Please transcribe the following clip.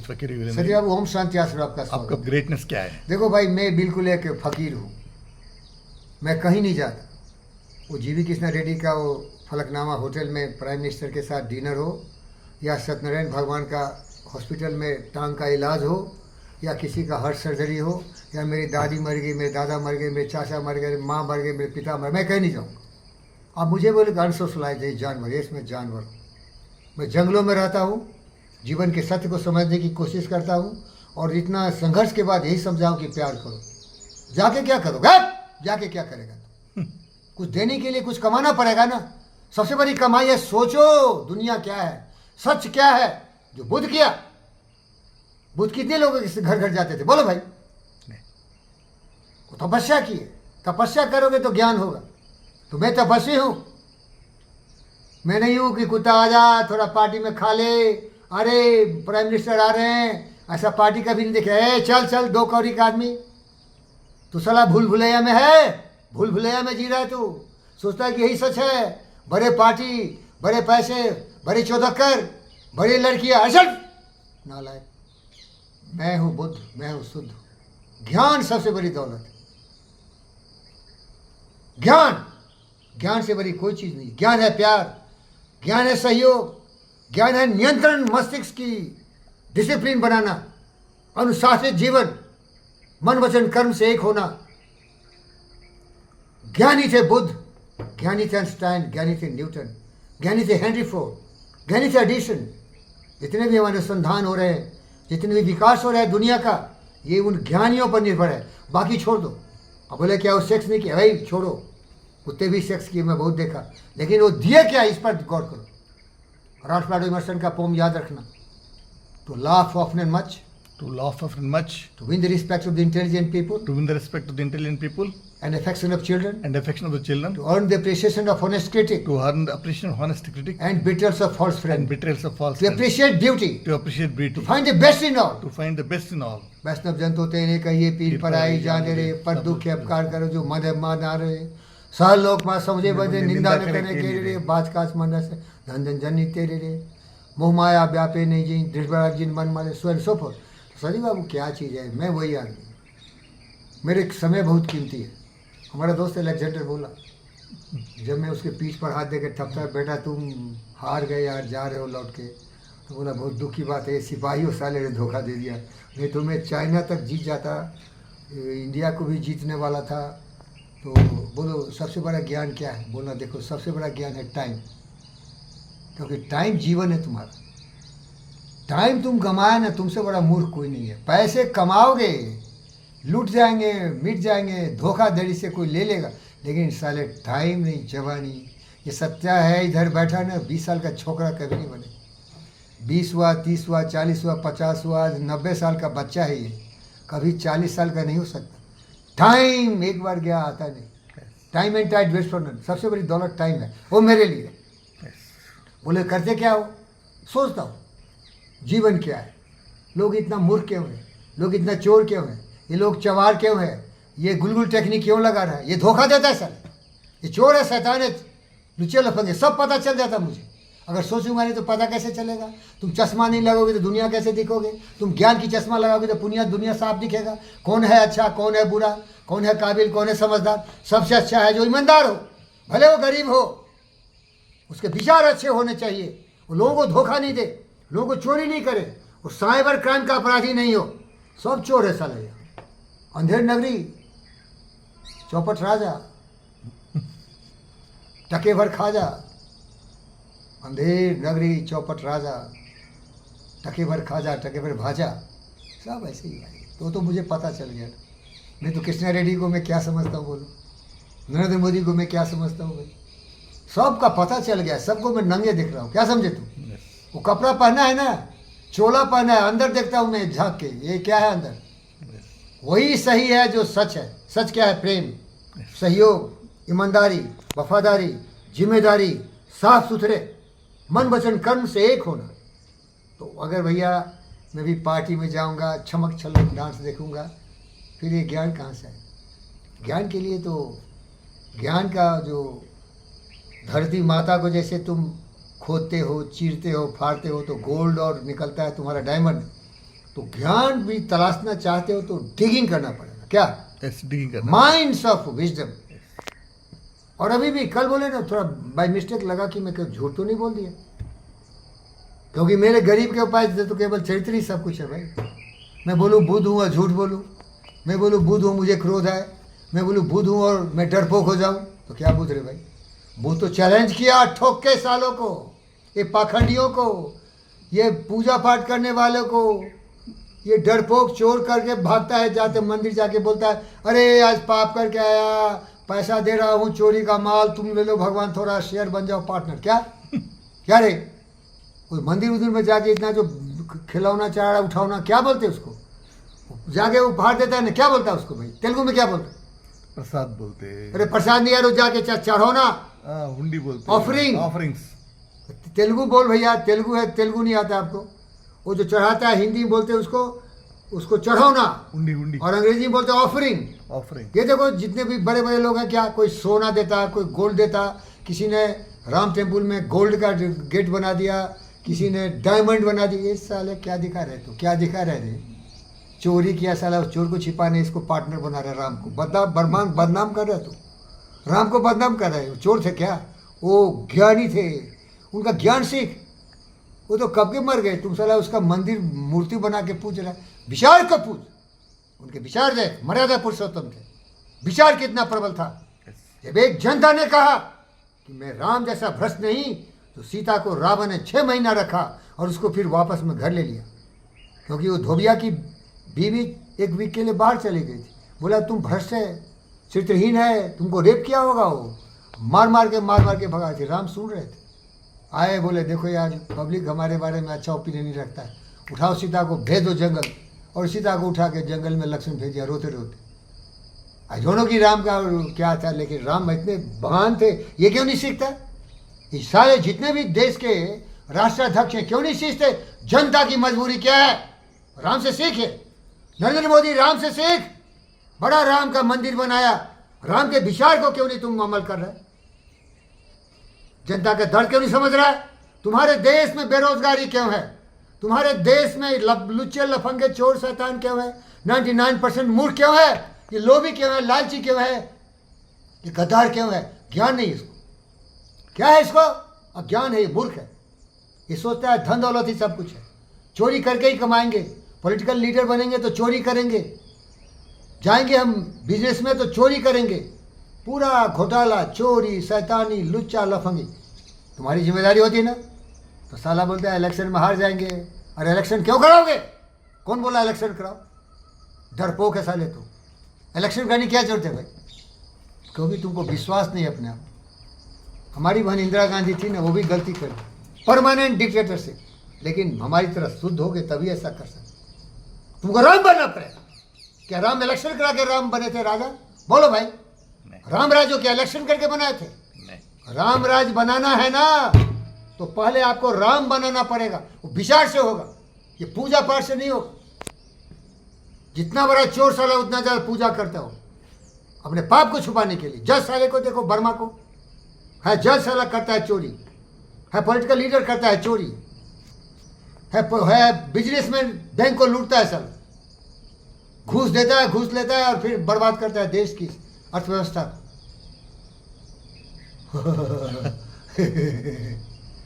With फकीर villain. सजी बाबू, ओम शांति आश्रम आपका आपका स्वागत। ग्रेटनेस क्या है? देखो भाई, मैं बिल्कुल एक फकीर हूँ, मैं कहीं नहीं जाता। वो जीवी कृष्णा रेड्डी का वो फलकनामा होटल में प्राइम मिनिस्टर के साथ डिनर हो, या सत्यनारायण भगवान का हॉस्पिटल में टांग का इलाज हो, या किसी का हार्ट सर्जरी हो, या मेरी दादी मर गई, मेरे दादा मर गए, मेरे चाचा मर गए, माँ मर गए, मेरे पिता मर, मैं कहीं नहीं जाऊँगा। आप मुझे बोले अनसोशलाइज है जानवर, यस मैं जानवर हूँ। मैं जंगलों में रहता हूँ, जीवन के सत्य को समझने की कोशिश करता हूँ, और इतना संघर्ष के बाद यही समझाऊँ कि प्यार करो। जाके क्या करोगे? जाके क्या करेगा? कुछ देने के लिए कुछ कमाना पड़ेगा ना। सबसे बड़ी कमाई है सोचो दुनिया क्या है, सच क्या है, जो बुद्ध किया। बुद्ध कितने लोग घर घर जाते थे, बोलो भाई? वो तपस्या किए। तपस्या करोगे तो ज्ञान होगा। तो मैं तपस्वी हूं। मैं नहीं हूं कि कुत्ता आ जा थोड़ा पार्टी में खा ले, अरे प्राइम मिनिस्टर आ रहे हैं, ऐसा पार्टी कभी नहीं देखे। चल चल, 2 कौड़ी का आदमी। तू साला भूल भुलैया में है, भूल भुलैया में जी रहा है। तू सोचता है कि यही सच है, बड़े पार्टी, बड़े पैसे, बड़े चौधक्कर, बड़ी लड़कियां। असल नालायक। मैं हूं बुद्ध, मैं हूं शुद्ध। ज्ञान सबसे बड़ी दौलत है। ज्ञान, ज्ञान से बड़ी कोई चीज नहीं। ज्ञान है प्यार, ज्ञान है सहयोग, ज्ञान है नियंत्रण, मस्तिष्क की डिसिप्लिन बनाना, अनुशासित जीवन, मन वचन कर्म से एक होना। ज्ञानी थे बुद्ध, ज्ञानी थे आइंस्टाइन, ज्ञानी थे न्यूटन, ज्ञानी थे हेनरी फोर्ड, ज्ञानी थे एडिसन। जितने भी हमारे अनुसंधान हो रहे हैं, जितने भी विकास हो रहा है दुनिया का, ये उन ज्ञानियों पर निर्भर है। बाकी छोड़ दो। अब बोले क्या वो सेक्स नहीं किया? भाई छोड़ो, कुत्ते भी सेक्स किए, मैं बहुत देखा, लेकिन वो दिए क्या, इस पर गौर करो। राल्फ वाल्डो इमर्सन का पोम याद रखना, to laugh often much, To laugh often much, to win the respect of the intelligent people to win the respect of the intelligent people and affection of children, and affection of the children, to earn the appreciation of honest critic to earn the appreciation of honest critic and betrayals of false and friend, betrayals of false to friends, appreciate beauty, to appreciate beauty, to find the best in all. to find the best in all. वैष्णव जन तो तेरे कहिए पीर पर आई जाने रे, पर दुख अपकार करो जो मद मा ना रे, सहल लोक मां समझे बदे निंदा न करने के रे, बाज काज मन से धन धन जनी तेरे रे, मोह माया व्यापे नहीं जी, दृढ़ जिन मन मारे स्वयं सोफो। सजी बाबू क्या चीज़ है, मैं वही आदमी। मेरे समय बहुत कीमती है। हमारा दोस्त अलेक्जेंडर बोला, जब मैं उसके पीठ पर हाथ देकर थपथा, बेटा तुम हार गए यार, जा रहे हो लौट के। तो बोला बहुत दुख की बात है, सिपाहियों साले ने धोखा दे दिया, नहीं तो मैं चाइना तक जीत जाता, इंडिया को भी जीतने वाला था। तो बोलो सबसे बड़ा ज्ञान क्या है? बोला देखो सबसे बड़ा ज्ञान है टाइम, क्योंकि टाइम जीवन है तुम्हारा। टाइम तुम गंवाए ना, तुमसे बड़ा मूर्ख कोई नहीं है। पैसे कमाओगे, लूट जाएंगे, मिट जाएंगे, धोखाधड़ी से कोई ले लेगा, लेकिन साले टाइम नहीं, जवानी। ये सत्य है, इधर बैठा ना 20 साल का छोकरा कभी नहीं बने। 20 हुआ, 30 हुआ, 40 हुआ, 50 हुआ, 90 साल का बच्चा है ये, कभी 40 साल का नहीं हो सकता। टाइम एक बार गया आता नहीं। Time and tide waste for none. सबसे बड़ी दौलत टाइम है, वो मेरे लिए। बोले करते क्या हो? सोचता हूँ जीवन क्या है, लोग इतना मूर्ख क्यों है, लोग इतना चोर क्यों है, ये लोग चवार क्यों है, ये गुलगुल टेक्निक क्यों लगा रहा है, ये धोखा देता है सर, ये चोर है, शैतान है, लुचे लफंगे, सब पता चल जाता मुझे। अगर सोचूंगा नहीं तो पता कैसे चलेगा? तुम चश्मा नहीं लगाओगे तो दुनिया कैसे दिखोगे? तुम ज्ञान की चश्मा लगाओगे तो दुनिया साफ दिखेगा। कौन है अच्छा, कौन है बुरा, कौन है काबिल, कौन है समझदार? सबसे अच्छा है जो ईमानदार हो, भले वो गरीब हो, उसके विचार अच्छे होने चाहिए, वो लोगों को धोखा नहीं दे, लोगों को चोरी नहीं करे, वो साइबर क्राइम का अपराधी नहीं हो। सब चोर है साले। अंधेर नगरी, चौपट राजा, टके भर खाजा। अंधेर नगरी, चौपट राजा, टके भर खाजा, टके भर भाजा, सब ऐसे ही है। तो मुझे पता चल गया। नहीं तो कृष्णा रेड्डी को मैं क्या समझता हूँ, बोलो नरेंद्र मोदी को मैं क्या समझता हूँ भाई? सबका पता चल गया, सबको मैं नंगे दिख रहा हूँ। क्या समझे तुम? वो कपड़ा पहना है ना, चोला पहना है, अंदर देखता हूँ मैं झांक के, ये क्या है अंदर? वही सही है जो सच है। सच क्या है? प्रेम, सहयोग, ईमानदारी, वफादारी, जिम्मेदारी, साफ सुथरे, मन वचन कर्म से एक होना। तो अगर भैया मैं भी पार्टी में जाऊंगा, छमक छलक डांस देखूंगा, फिर ये ज्ञान कहाँ से आए? ज्ञान के लिए तो ज्ञान का जो धरती माता को जैसे तुम खोदते हो, चीरते हो, फाड़ते हो तो गोल्ड और निकलता है तुम्हारा डायमंड, तो ज्ञान भी तलाशना चाहते हो तो डिगिंग करना पड़ेगा। क्या? यस, डिगिंग करना। Minds of wisdom. और अभी भी कल बोले ना, थोड़ा बाय मिस्टेक लगा कि मैं झूठ तो नहीं बोल दिया, क्योंकि मेरे गरीब के उपाय से तो केवल चरित्र ही सब कुछ है भाई। मैं बोलूँ बुद्ध हूँ और झूठ बोलूँ, मैं बोलूँ बुद्ध हूँ मुझे क्रोध है, मैं बोलूँ बुद्ध हूँ और मैं डरपोक हो जाऊँ, तो क्या बुद्ध रे भाई? बुद्ध तो चैलेंज किया ठोक के सालों को, ये पाखंडियों को, ये पूजा पाठ करने वालों को। ये डरपोक चोर करके भागता है, जाते मंदिर जाके बोलता है अरे आज पाप करके आया, पैसा दे रहा हूँ चोरी का माल, तुम ले लो भगवान, थोड़ा शेयर बन जाओ पार्टनर। क्या क्या रे? कोई मंदिर उधर में जाके इतना जो खिलौना चारा उठाना, क्या बोलते उसको? जाके वो फाड़ देता है ना, क्या बोलता है उसको भाई? तेलुगु में क्या बोलता है? प्रसाद बोलते हैं। अरे प्रसाद नहीं यार, वो जाके चढ़ाना, हुंडी बोलते हैं। ऑफरिंग। ऑफरिंग्स। तेलुगु बोल भैया, तेलुगु है, तेलुगु नहीं आता आपको? वो जो चढ़ाता है हिंदी में बोलते हैं उसको चढ़ाना, हुंडी हुंडी। और अंग्रेजी में बोलते हैं ऑफरिंग। ऑफरिंग। ये देखो जितने भी बड़े बड़े लोग हैं, क्या कोई सोना देता, कोई गोल्ड देता, किसी ने राम टेम्पल में गोल्ड का गेट बना दिया, किसी ने डायमंड बना दिया। ये साले क्या दिखा रहे? तो क्या दिखा रहे रे? चोरी किया साला, उस चोर को छिपाने इसको पार्टनर बना रहे, राम को बदनाम कर रहे। तो राम को बदनाम कर रहे। वो चोर थे क्या? वो ज्ञानी थे, उनका ज्ञान सीख। वो तो कब के मर गए, तुम साला उसका मंदिर मूर्ति बना के पूज रहा है। विचार को पूज, उनके विचार देख, मर्यादा पुरुषोत्तम थे। विचार कितना प्रबल था। जब एक जनता ने कहा कि मैं राम जैसा भ्रष्ट नहीं, तो सीता को रावण ने 6 महीना रखा और उसको फिर वापस में घर ले लिया, क्योंकि वो धोबिया की बीवी 1 वीक के लिए बाहर चली गई थी। बोला तुम भ्रष्ट है, चरित्रहीन है, तुमको रेप किया होगा। वो मार मार के भगा थे। राम सुन रहे थे, आए बोले देखो यार पब्लिक हमारे बारे में अच्छा ओपिनियन नहीं रखता है, उठाओ सीता को भेज दो जंगल। और सीता को उठा के जंगल में लक्ष्मण भेज दिया रोते रोते। आई डोंट नो कि राम का क्या था, लेकिन राम इतने महान थे। ये क्यों नहीं सीखता? ये सारे जितने भी देश के राष्ट्राध्यक्ष हैं क्यों नहीं सीखते? जनता की मजबूरी क्या है? राम से सीखे। नरेंद्र मोदी राम से सीख, बड़ा राम का मंदिर बनाया। राम के विचार को क्यों नहीं तुम अमल कर रहे? जनता का दर्द क्यों नहीं समझ रहा है? तुम्हारे देश में बेरोजगारी क्यों है? तुम्हारे देश में लुच्चे लफंगे चोर शैतान क्यों है? 99% मूर्ख क्यों है? ये लोभी क्यों है? लालची क्यों है? ये गद्दार क्यों है? ज्ञान नहीं इसको। क्या है इसको? अज्ञान है, ये मूर्ख है। ये सोचता है धन दौलत ही सब कुछ है, चोरी करके ही कमाएंगे। पॉलिटिकल लीडर बनेंगे तो चोरी करेंगे, जाएंगे हम बिजनेस में तो चोरी करेंगे। पूरा घोटाला, चोरी, शैतानी, लुच्चा लफंगी तुम्हारी जिम्मेदारी होती है ना। तो साला बोलता है इलेक्शन में हार जाएंगे। अरे इलेक्शन क्यों कराओगे? कौन बोला इलेक्शन कराओ? डरपोक है साले। तो इलेक्शन करने की क्या जरूरत है भाई? क्योंकि तुमको विश्वास नहीं अपने आप। हमारी बहन इंदिरा गांधी थी ना, वो भी गलती करी, परमानेंट डिक्टेटरशिप। लेकिन हमारी तरह शुद्ध हो गए तभी ऐसा कर सकते। तुमको राम बनना पड़ेगा। क्या राम इलेक्शन करा के राम बने थे राजा? बोलो भाई। राम राज क्या इलेक्शन करके बनाए थे? राम राज बनाना है ना, तो पहले आपको राम बनाना पड़ेगा। वो विचार से होगा, ये पूजा पाठ से नहीं होगा। जितना बड़ा चोर साला उतना ज्यादा पूजा करता हो अपने पाप को छुपाने के लिए। जज साले को देखो, बर्मा को है, जज साला करता है चोरी, है पॉलिटिकल लीडर करता है चोरी, है बिजनेसमैन बैंक को लूटता है साला, घूस देता है, घूस लेता है और फिर बर्बाद करता है देश की अर्थव्यवस्था।